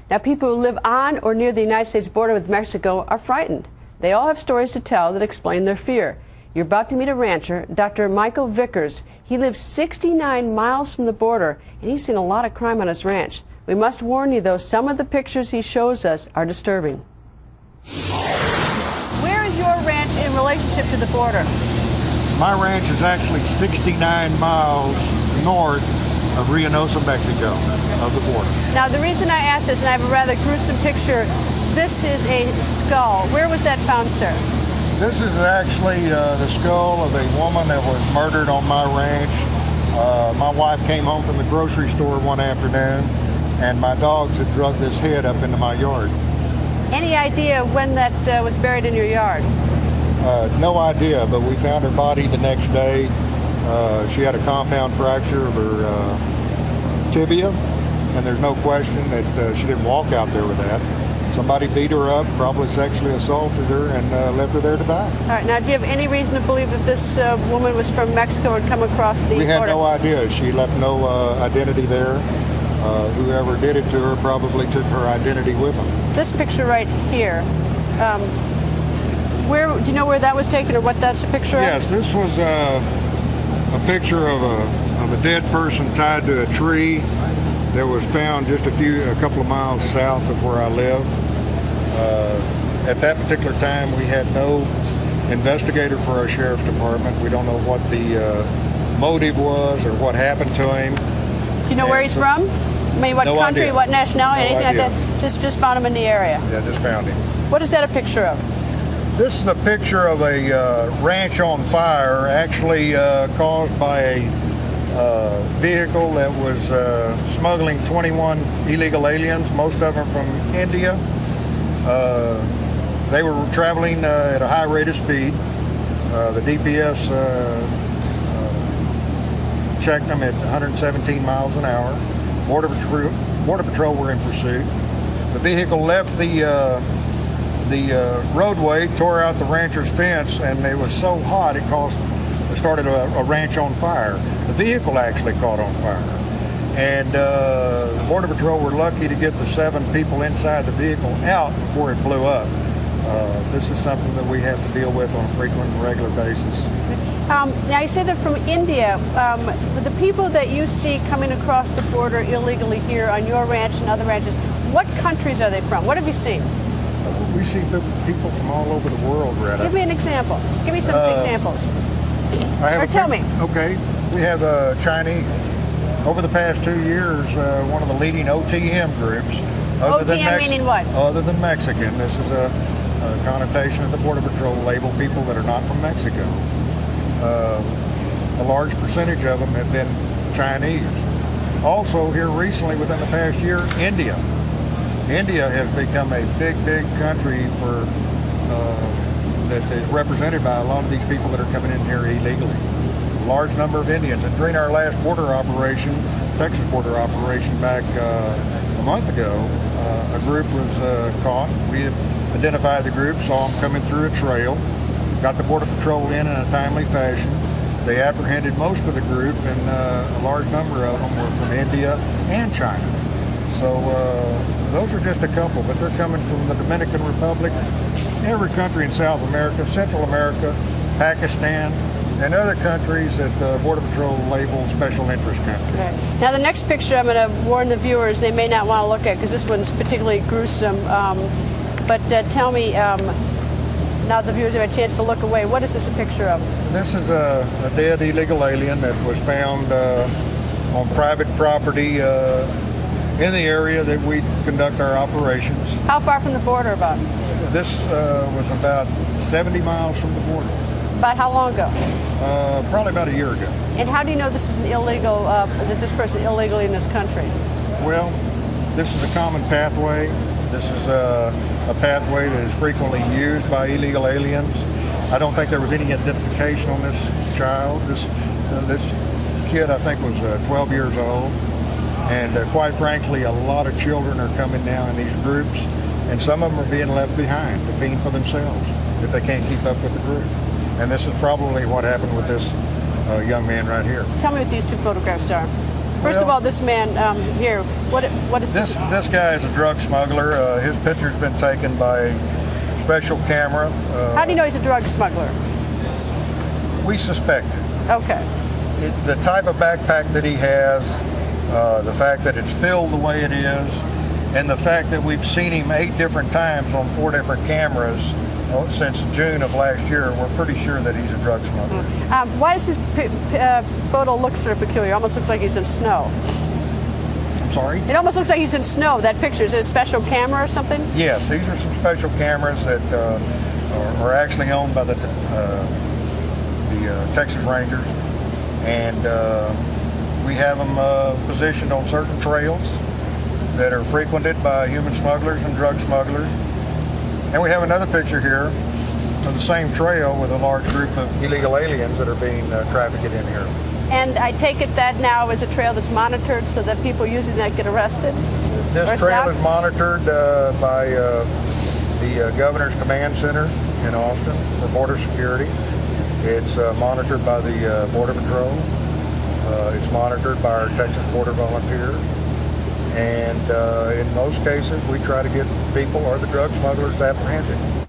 Now, people who live on or near the United States border with Mexico are frightened. They all have stories to tell that explain their fear. You're about to meet a rancher, Dr. Michael Vickers. He lives 69 miles from the border, and he's seen a lot of crime on his ranch. We must warn you, though, some of the pictures he shows us are disturbing. Where is your ranch in relationship to the border? My ranch is actually 69 miles north of Reynosa, Mexico, of the border. Now, the reason I ask this, and I have a rather gruesome picture, this is a skull. Where was that found, sir? This is actually the skull of a woman that was murdered on my ranch. My wife came home from the grocery store one afternoon, and my dogs had drugged this head up into my yard. Any idea when that was buried in your yard? No idea, but we found her body the next day. She had a compound fracture of her tibia, and there's no question that she didn't walk out there with that. Somebody beat her up, probably sexually assaulted her, and left her there to die. All right. Now, do you have any reason to believe that this woman was from Mexico and come across the border? We had no idea. She left no identity there. Whoever did it to her probably took her identity with them. This picture right here, do you know where that was taken or what that's a picture of? Yes, this was a picture of a dead person tied to a tree that was found just a couple of miles south of where I live. At that particular time, we had no investigator for our sheriff's department. We don't know what the motive was or what happened to him. Do you know where he's from? I mean, what country, idea. what nationality, anything idea. like that? Just found him in the area. Yeah, just found him. What is that a picture of? This is a picture of a ranch on fire, actually caused by a vehicle that was smuggling 21 illegal aliens, most of them from India. They were traveling at a high rate of speed. The DPS checked them at 117 miles an hour. Border Patrol were in pursuit. The vehicle left the roadway, tore out the rancher's fence, and it was so hot it started a ranch on fire. The vehicle actually caught on fire. And the Border Patrol were lucky to get the 7 people inside the vehicle out before it blew up. This is something that we have to deal with on a frequent and regular basis. Now, you say they're from India. The people that you see coming across the border illegally here on your ranch and other ranches, what countries are they from? What have you seen? We see people from all over the world, Greta. Give me an example. Give me some examples. Or tell me. Okay. We have Chinese. Over the past 2 years, one of the leading OTM groups. OTM meaning what? Other than Mexican. This is a connotation of the Border Patrol label people that are not from Mexico. A large percentage of them have been Chinese. Also, here recently, within the past year, India. India has become a big country that is represented by a lot of these people that are coming in here illegally. A large number of Indians. And during our last border operation, Texas border operation back a month ago, a group was caught. We identified the group, saw them coming through a trail, got the Border Patrol in a timely fashion. They apprehended most of the group, and a large number of them were from India and China. So those are just a couple, but they're coming from the Dominican Republic, every country in South America, Central America, Pakistan, and other countries that Border Patrol labels special interest countries. Okay. Now, the next picture I'm going to warn the viewers they may not want to look at because this one's particularly gruesome. But tell me, now the viewers have a chance to look away, what is this a picture of? This is a dead illegal alien that was found on private property in the area that we conduct our operations. How far from the border about? This was about 70 miles from the border. About how long ago? Probably about a year ago. And how do you know this is an illegal, that this person is illegally in this country? Well, this is a common pathway. This is a pathway that is frequently used by illegal aliens. I don't think there was any identification on this child. This kid, I think, was 12 years old. And quite frankly, a lot of children are coming now in these groups, and some of them are being left behind to fend for themselves if they can't keep up with the group. And this is probably what happened with this young man right here. Tell me what these 2 photographs are. First of all, this man here, what is this? This guy is a drug smuggler. His picture's been taken by a special camera. How do you know he's a drug smuggler? We suspect it. Okay. The type of backpack that he has, the fact that it's filled the way it is, and the fact that we've seen him 8 different times on 4 different cameras since June of last year, we're pretty sure that he's a drug smuggler. Why does his photo look sort of peculiar? It almost looks like he's in snow. I'm sorry? It almost looks like he's in snow. That picture, is it a special camera or something? Yes, these are some special cameras that are actually owned by the Texas Rangers, and we have them positioned on certain trails that are frequented by human smugglers and drug smugglers. And we have another picture here of the same trail with a large group of illegal aliens that are being trafficked in here. And I take it that now is a trail that's monitored so that people using that get arrested? This trail is monitored by the Governor's Command Center in Austin for border security. It's monitored by the Border Patrol. It's monitored by our Texas Border Volunteers. And in most cases, we try to get people or the drug smugglers apprehended.